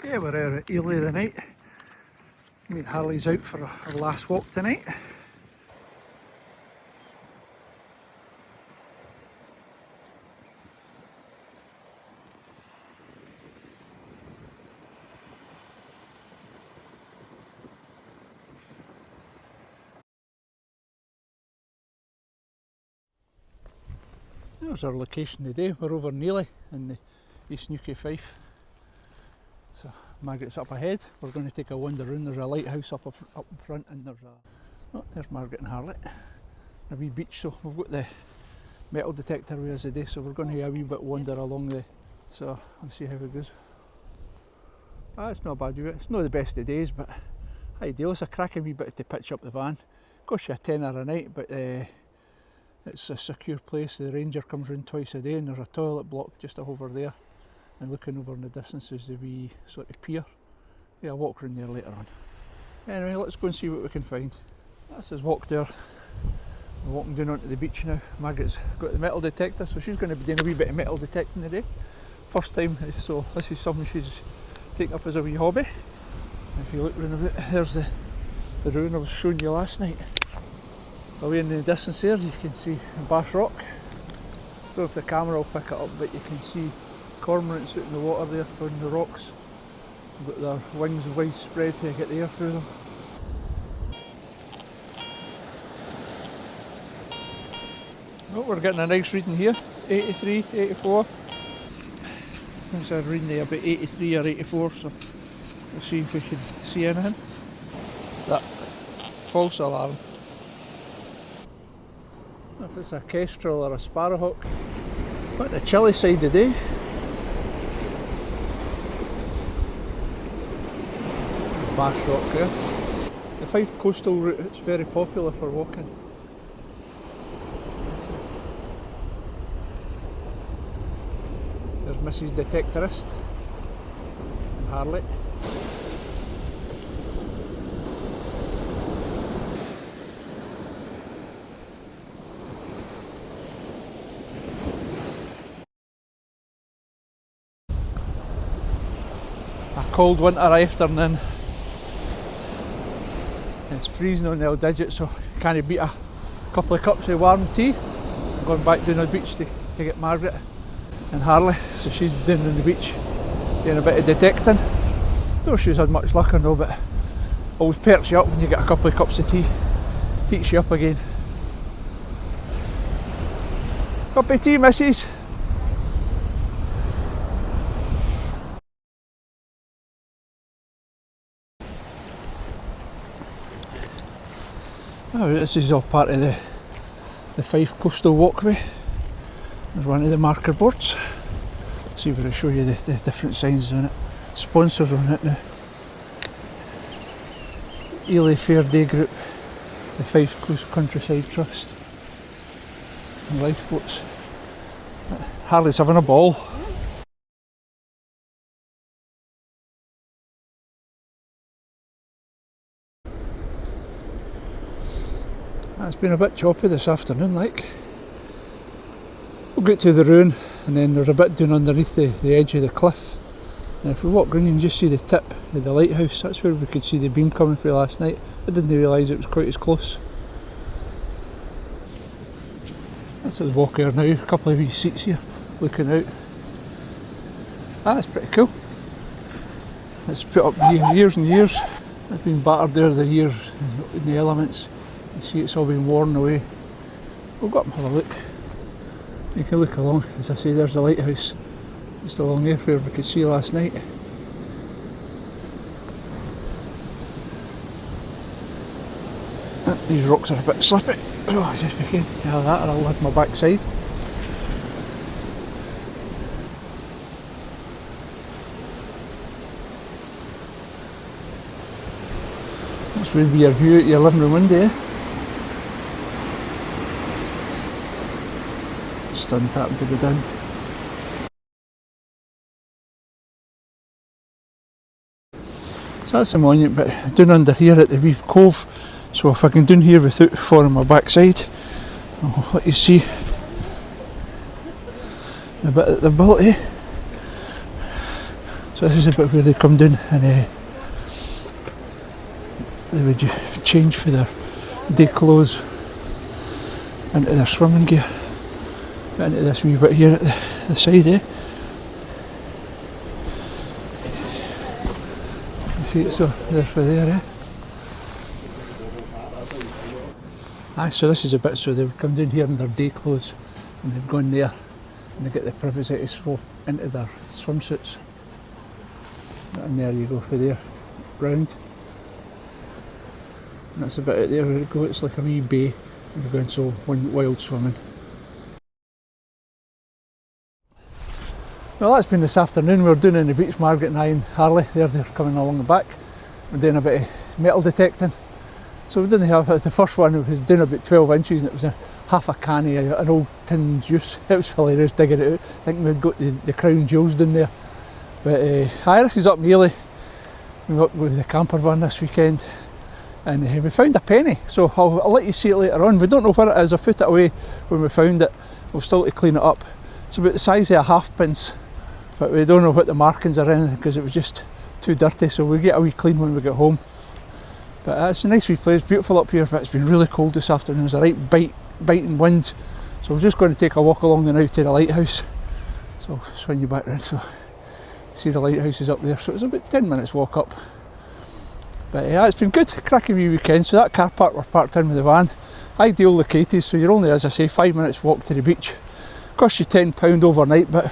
Yeah, we're out at Elie tonight. Me and Harley's out for our last walk tonight. There's our location today. We're over in Elie in the East Neuk of Fife. So Margaret's up ahead. We're going to take a wander around. There's a lighthouse up in front, and there's Margaret and Harley. A wee beach, so we've got the metal detector with us today, so we're going to have a wee bit wander along the. So we'll see how it goes. It's not a bad view. It's not the best of days, but ideal. It's a cracking wee bit to pitch up the van. Costs you a tenner a night, but it's a secure place. The ranger comes round twice a day, and there's a toilet block just over there. And looking over in the distance is the wee sort of pier. Yeah, I'll walk around there later on. Anyway, let's go and see what we can find. That's his walk there. We're walking down onto the beach now. Margaret's got the metal detector, so she's going to be doing a wee bit of metal detecting today. First time, so this is something she's taken up as a wee hobby. If you look round a bit, there's the ruin I was showing you last night. Away in the distance there you can see Bass Rock. Don't know if the camera will pick it up, but you can see cormorants out in the water there on the rocks. They've got their wings widespread to get the air through them. Oh, we're getting a nice reading here, 83, 84. I think I was reading there about 83 or 84, so we'll see if we can see anything. That false alarm. If it's a kestrel or a sparrowhawk. But the chilly side today. Bass Rock there. The Fife coastal route, it's very popular for walking. There's Mrs. Detectorist and Harley. A cold winter afternoon. It's freezing on the old digit, so you can't beat a couple of cups of warm tea. I'm going back down the beach to get Margaret and Harley, so she's down on the beach doing a bit of detecting. Don't know if she's had much luck or no, but always perks you up when you get a couple of cups of tea, heats you up again. Cup of tea, missus? Oh, this is all part of the Fife Coastal Walkway. There's one of the marker boards. See if I show you the different signs on it. Sponsors on it now. Elie Fair Day Group, the Fife Coast Countryside Trust, and lifeboats. Harley's having a ball. It's been a bit choppy this afternoon, like. We'll get to the ruin, and then there's a bit down underneath the edge of the cliff. And if we walk around, you can just see the tip of the lighthouse. That's where we could see the beam coming through last night. I didn't realise it was quite as close. This is walk here now, a couple of wee seats here, looking out. That's pretty cool. It's put up years and years. It's been battered there the years in the elements. You see it's all been worn away. We'll go up and have a look. You can look along, as I say, there's the lighthouse. Just along there where we could see last night. These rocks are a bit slippy. Oh, I just became out of that or I'll hit my backside. This would be your view at your living room window, eh? Stunned happened to go down. So that's the monument, but down under here at the wee cove. So if I can down here without falling my backside, I'll let you see a bit at the ability. So this is about where they come down and they would change for their day clothes into their swimming gear. Into this wee bit here at the side, You see it, so there's for there, so this is a bit, so they would come down here in their day clothes and they'd go in there and they get the privacy to swap into their swimsuits. And there you go for there, round. And that's about it there where it goes. It's like a wee bay and you're going so wild swimming. Well, that's been this afternoon. We're doing in the beach, Margaret and I and Harley. They're coming along the back. We're doing a bit of metal detecting. So we didn't have, the first one was doing about 12 inches and it was half a can of an old tin juice. It was hilarious digging it out. I think we'd got the crown jewels down there. But this is up in Elie. We were up with the camper van this weekend and we found a penny. So I'll let you see it later on. We don't know where it is. I put it away when we found it. We'll still to clean it up. It's about the size of a halfpence. But we don't know what the markings are in because it was just too dirty, so we'll get a wee clean when we get home. But it's a nice wee place, beautiful up here, but it's been really cold this afternoon. There's a right biting wind, so we're just going to take a walk along the now to the lighthouse. So I'll swing you back round, so see the lighthouse is up there, so it's about 10 minutes walk up. But yeah, it's been good, cracking wee weekend. So that car park we're parked in with the van, ideal located, so you're only, as I say, 5 minutes walk to the beach. Costs you £10 overnight, but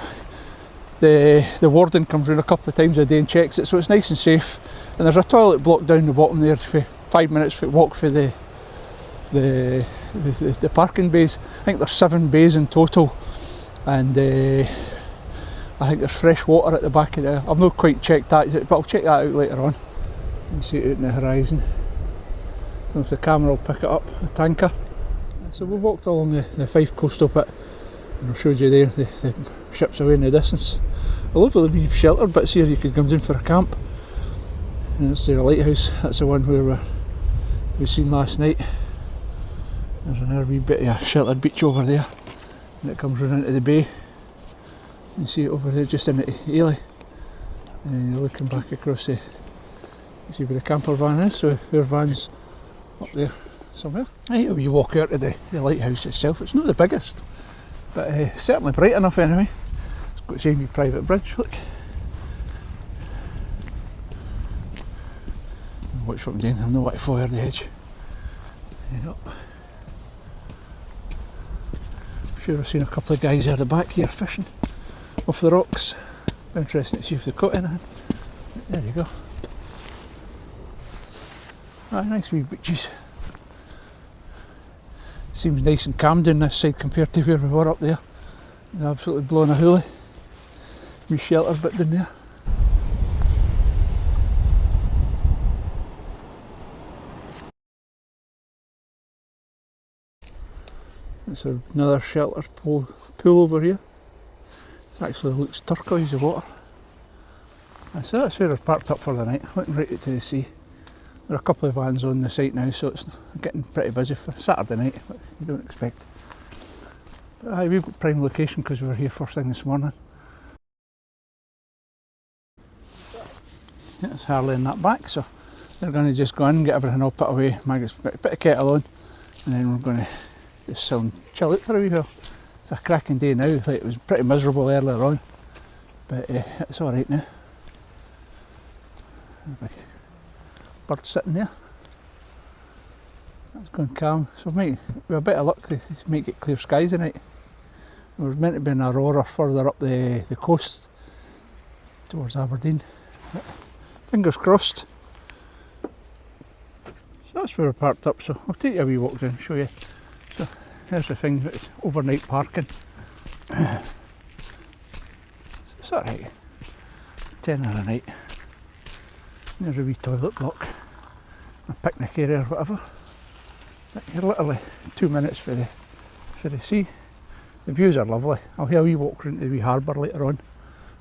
the warden comes round a couple of times a day and checks it, so it's nice and safe. And there's a toilet block down the bottom there for 5 minutes walk for the parking bays. I think there's 7 bays in total, and I think there's fresh water at the back of there. I've not quite checked that, but I'll check that out later on. You can see it out in the horizon. Don't know if the camera will pick it up, a tanker. So we've walked along the Fife coastal bit, and I showed you there the ships away in the distance. A lovely wee shelter bits here you could come down for a camp. And that's the lighthouse, that's the one where we seen last night. There's another wee bit of a sheltered beach over there, and it comes round into the bay. You see it over there just into Elie, and then you're looking back across you see where the camper van is, so our van's up there somewhere. Right, we walk out to the lighthouse itself. It's not the biggest, but certainly bright enough anyway. It's got a same private bridge, look. Watch what I'm doing, I'm not want to fall over the edge. Yep. I'm sure I've seen a couple of guys at the back here fishing off the rocks. Interesting to see if they've caught anything. There you go. Nice wee beaches. Seems nice and calm down this side compared to where we were up there. They're absolutely blowing a hoolie. Wee shelter bit down there. It's another sheltered pool over here. It actually looks turquoise, the water. So that's where we're parked up for the night, looking right out to the sea. There are a couple of vans on the site now, so it's getting pretty busy for Saturday night, but you don't expect. But we've got prime location because we were here first thing this morning. Yeah, it's Harley in that back, so they're going to just go in and get everything all put away. Margaret's put a bit of kettle on, and then we're going to just sit and chill out for a wee while. It's a cracking day now. Like, it was pretty miserable earlier on, but it's alright now. Big bird sitting there. That's going calm. So with a bit of luck, they might get clear skies tonight. There was meant to be an aurora further up the coast towards Aberdeen. But fingers crossed. So that's where we're parked up. So I'll take you a wee walk down and show you. So here's the thing, it's overnight parking. It's alright. £10 a night. There's a wee toilet block, a picnic area or whatever. You're literally 2 minutes for the sea. The views are lovely. I'll have a wee walk around to the wee harbour later on.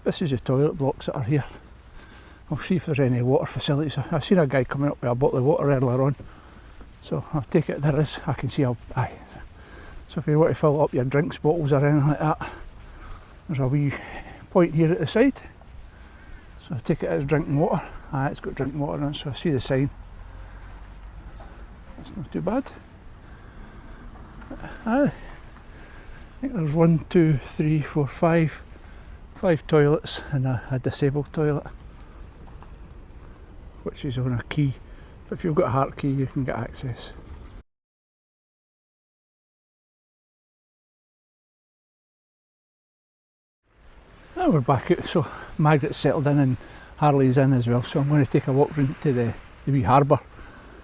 This is the toilet blocks that are here. I'll see if there's any water facilities. I've seen a guy coming up with a bottle of water earlier on, so I'll take it there is. I can see how. So if you want to fill up your drinks bottles or anything like that, there's a wee point here at the side. So I take it as drinking water. Aye, it's got drinking water in it, so I see the sign. That's not too bad. Aye. I think there's 1, 2, 3, 4, 5 toilets and a disabled toilet, which is on a key. But if you've got a heart key, you can get access. Now we're back out, so Margaret's settled in and Harley's in as well, so I'm going to take a walk round to the wee harbour.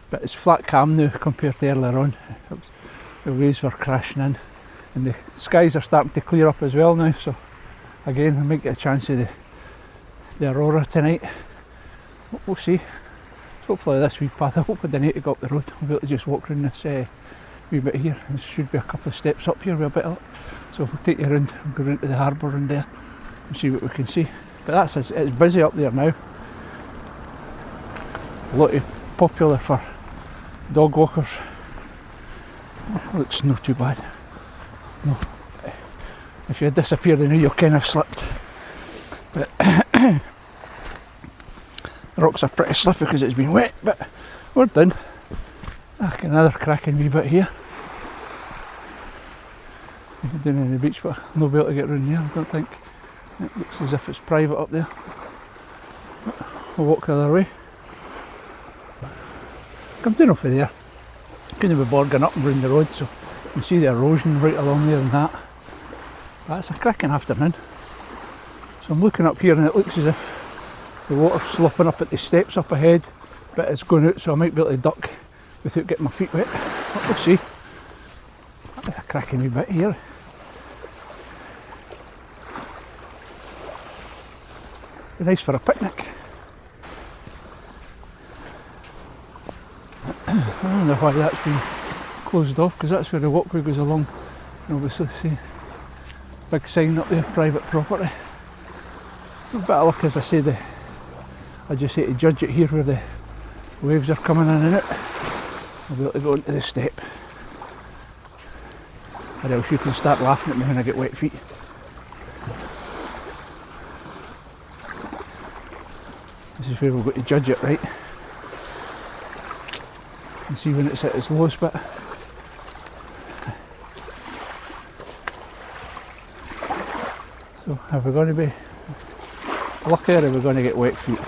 But it's flat calm now compared to earlier on. The waves were crashing in and the skies are starting to clear up as well now, so again I might get a chance of the aurora tonight. We'll see. So hopefully this wee path, I hope I don't need to go up the road. I'll be able to just walk around this wee bit here. There should be a couple of steps up here with a bit of it. So we'll take you around and go round to the harbour and there and see what we can see. But it's busy up there now. A lot of popular for dog walkers. Oh, looks not too bad. No, if you had disappeared I knew you kind of slipped. But the rocks are pretty slippy because it's been wet, but we're done. Another cracking wee bit here. Down on the beach, but I'll not be able to get around there, I don't think. It looks as if it's private up there. I'll walk the other way. Come down off of there. Couldn't be bored going up and round the road, so you can see the erosion right along there and that. But it's a cracking afternoon. So I'm looking up here and it looks as if the water's slopping up at the steps up ahead, but it's going out, so I might be able to duck without getting my feet wet. But we'll see. That's a cracking wee bit here. Be nice for a picnic. I don't know why that's been closed off, because that's where the walkway goes along. And obviously see big sign up there, private property. A bit of luck, as I said, I just hate to judge it here where the waves are coming in and out. I'll be able to go into the step, or else you can start laughing at me when I get wet feet. This is where we're going to judge it, right? And see when it's at its lowest bit. So are we going to be lucky, or are we going to get wet feet?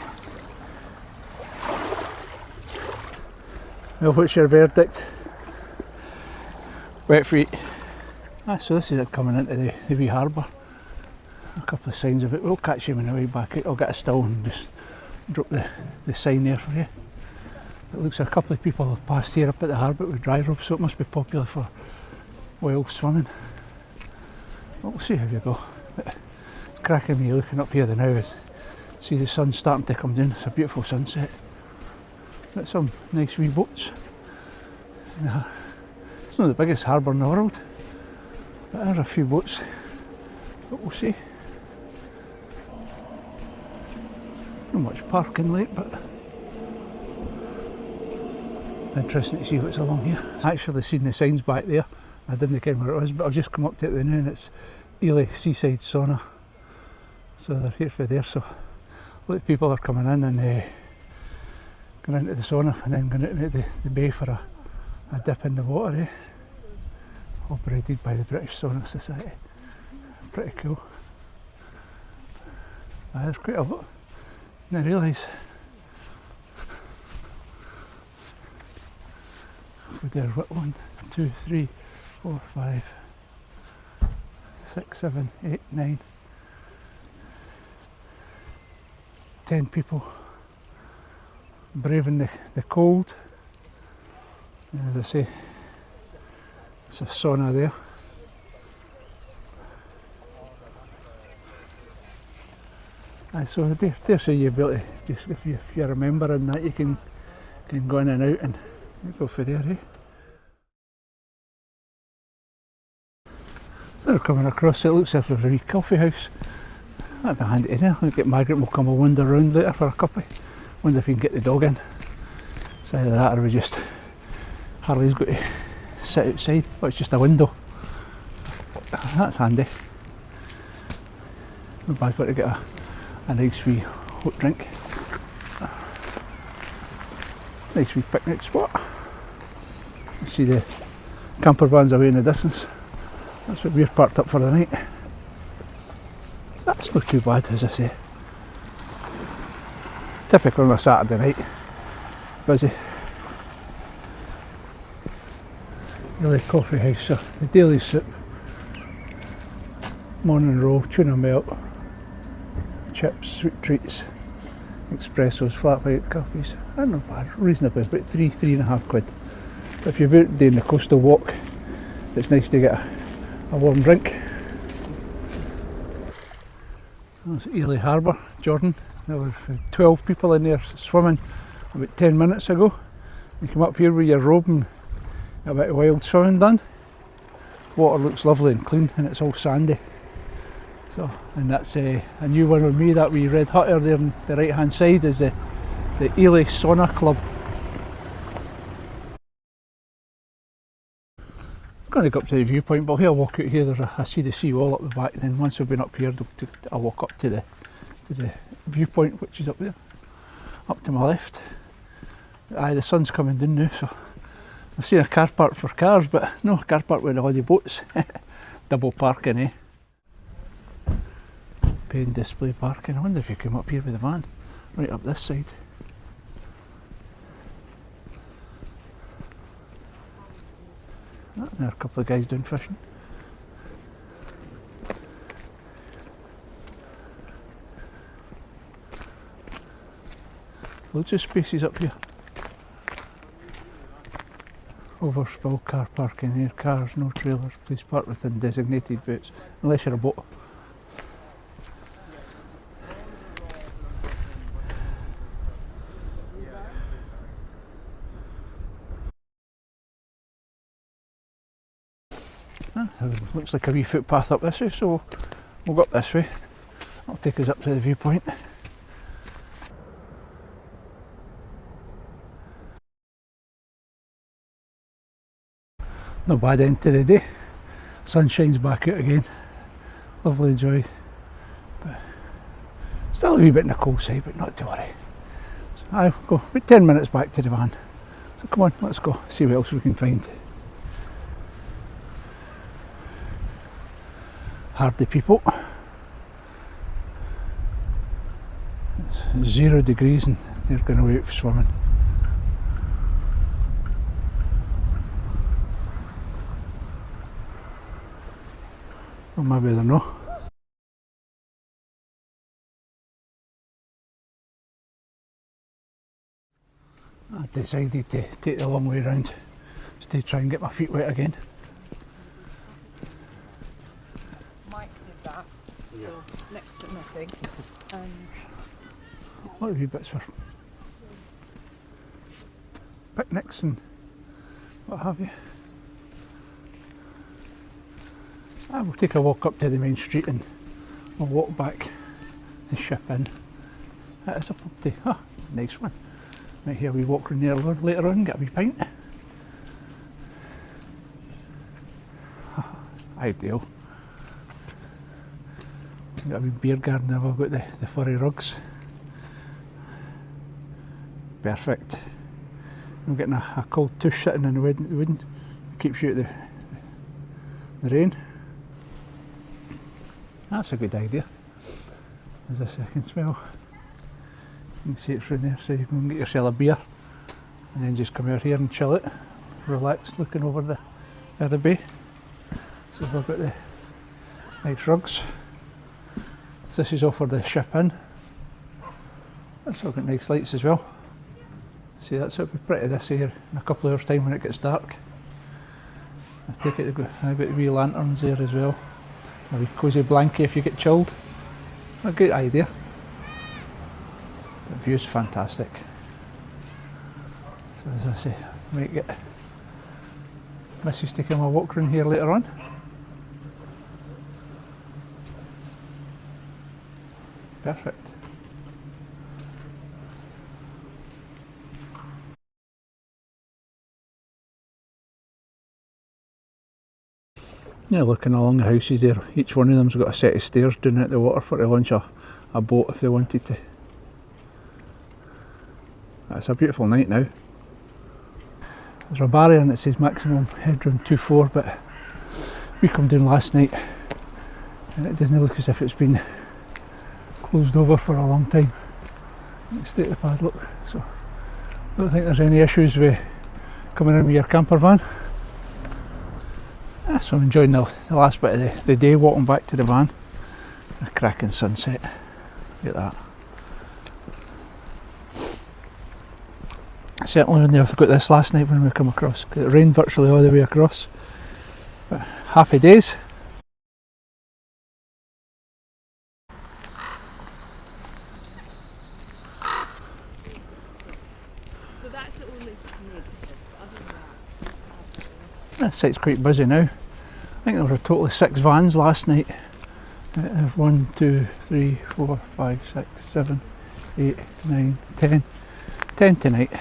Well, what's your verdict? Wet feet. So this is it coming into the wee harbour. A couple of signs of it. We'll catch him on the way back out. I'll get a still and just drop the sign there for you. It looks like a couple of people have passed here up at the harbour with dry ropes, so it must be popular for wild swimming. But we'll see how you go. But it's cracking me looking up here now. See the sun starting to come down. It's a beautiful sunset. Got some nice wee boats. It's not the biggest harbour in the world, but there are a few boats. But we'll see. Not much parking late, but interesting to see what's along here. I actually seen the signs back there. I didn't care where it was, but I've just come up to it now and it's Elie Seaside Sauna. So they're here for there. So a lot of people are coming in and going into the sauna and then going into the bay for a dip in the water. Operated by the British Sauna Society. Pretty cool. There's quite a lot. Didn't realise. There, what, 1, 2, 3, 4, 5, 6, 7, 8, 9, 10 people braving the cold. And as I say, it's a sauna there. So I dare say you'll be able to, just if you're a member in that, you can go in and out and go for there, So they're coming across, it looks as if there's a wee coffee house. That'd be handy there. I'll get Margaret, we'll come a wander around later for a cuppa. Wonder if we can get the dog in. It's either that or we just, Harley's got to sit outside, but it's just a window. That's handy. Not bad for to get a nice wee hot drink. Nice wee picnic spot. You see the camper vans away in the distance. That's what we're parked up for the night. So that's not too bad, as I say. Typical on a Saturday night. Busy. Elie coffee house, so the daily soup, morning roll, tuna melt, chips, sweet treats, espressos, flat white coffees. I don't know, reasonable, about £3.5. But if you're out doing the coastal walk, it's nice to get a warm drink. That's Elie Harbour, Jordan. There were 12 people in there swimming about 10 minutes ago. You come up here with your robe and a bit of wild swimming done. Water looks lovely and clean, and it's all sandy. So, and that's a new one with me. That wee red hutter there on the right hand side is the Elie Sauna Club. I'm going to go up to the viewpoint, but here I'll walk out here. I see the sea wall up the back, and then once we've been up here, I'll walk up to the viewpoint, which is up there, up to my left. Aye, the sun's coming down now, so I've seen a car park for cars, but no car park with all the boats. Double parking, eh? Paying display parking. I wonder if you come up here with the van, right up this side. There are a couple of guys down fishing. Loads of spaces up here. Overspill car parking here, cars, no trailers, please park within designated boats, unless you're a boat. Looks like a wee footpath up this way, so we'll go up this way. That'll take us up to the viewpoint. Not bad end to the day. Sun shines back out again. Lovely enjoy. But still a wee bit on the cold side, but not to worry. So I'll go about 10 minutes back to the van. So come on, let's go see what else we can find. Hardy people. It's 0 degrees and they're going away out swimming. Or maybe they're not. I decided to take the long way round just to try and get my feet wet again. Mike did that, yeah. Next to nothing. A lot of wee bits for picnics and what have you. I will take a walk up to the main street and we'll walk back the ship in. It's up to, nice one. Might hear we walk around there later on and get a wee pint. Ideal. Got a wee beer garden there, we've got the furry rugs. Perfect. I'm getting a cold tush sitting in the wooden. It keeps you out the rain. That's a good idea. There's a second smell. You can see it's through there, so you can get yourself a beer and then just come out here and chill it, relaxed, looking over the other bay. So we've got the nice rugs. This is all for the ship in. It's all got nice lights as well. See, that's it'll be pretty this here in a couple of hours time when it gets dark. I take it to go. I've got the wee lanterns there as well. A wee cosy blanket if you get chilled. A good idea. The view's fantastic. So as I say, might get Mrs. taking a walk around here later on. Perfect. Yeah, looking along the houses there, each one of them's got a set of stairs down at the water for to launch a boat if they wanted to. It's a beautiful night now. There's a barrier and it says maximum headroom 2.4, but we come down last night and it doesn't look as if it's been closed over for a long time. State the padlock, so I don't think there's any issues with coming in with your camper van. So I'm enjoying the last bit of the day walking back to the van. A cracking sunset, look at that. Certainly wouldn't have got this last night when we come across, because it rained virtually all the way across. But happy days. So that's the only negative. Other than that, This site's quite busy now. I think there were a total of 6 vans last night. 1, 2, 3, 4, 5, 6, 7, 8, 9, 10. 10 tonight.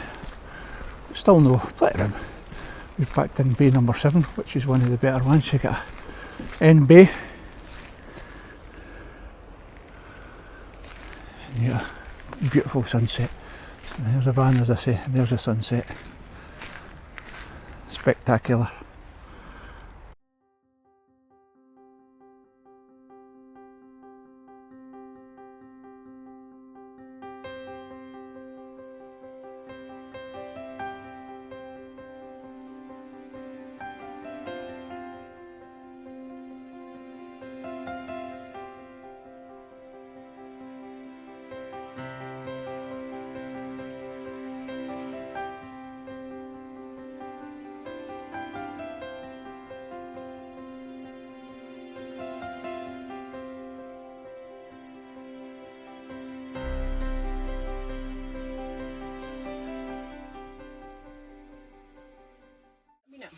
Still no plenty of room. We've packed in bay number 7, which is one of the better ones. You get a end bay. And you get a beautiful sunset. And there's a van, as I say, and there's a sunset. Spectacular.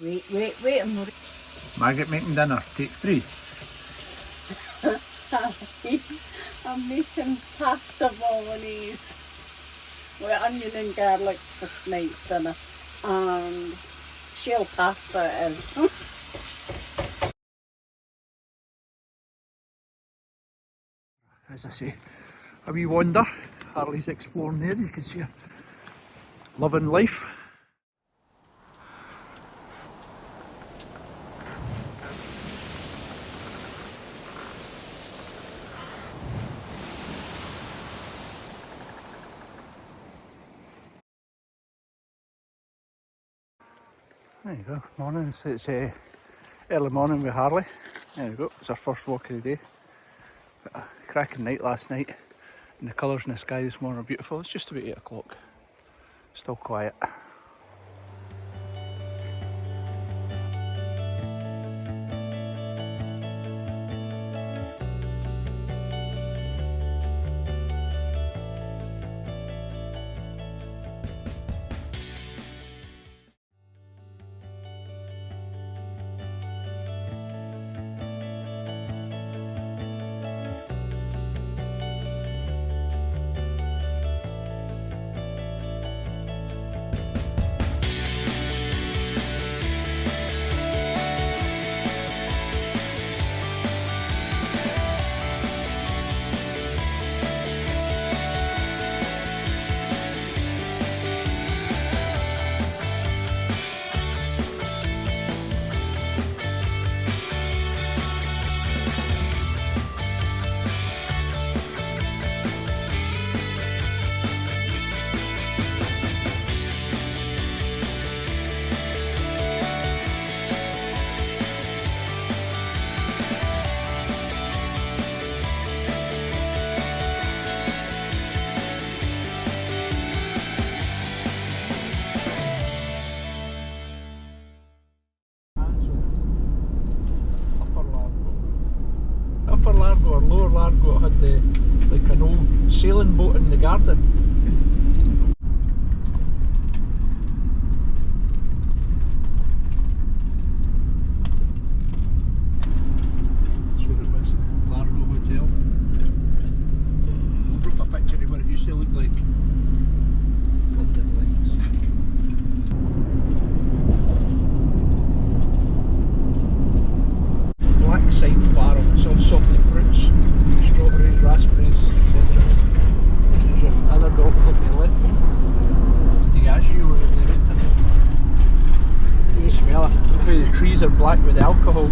wait, I'm not. Margaret making dinner, take 3. I'm making pasta bolognese with onion and garlic for tonight's dinner, and shell pasta it is. As I say, a wee wander. Harley's exploring there, you can see her loving life. There you go, morning. It's early morning with Harley. There we go, it's our first walk of the day. But a cracking night last night, and the colours in the sky this morning are beautiful. It's just about 8 o'clock, still quiet. Upper Largo or Lower Largo had like an old sailing boat in the garden. That's where it was, Largo Hotel. We'll put a picture of what it used to look like. London lights. Black side farm, it's all salted fruits, strawberries, raspberries, etc. There's your other dog on the left. together. Look how the trees are black with the alcohol.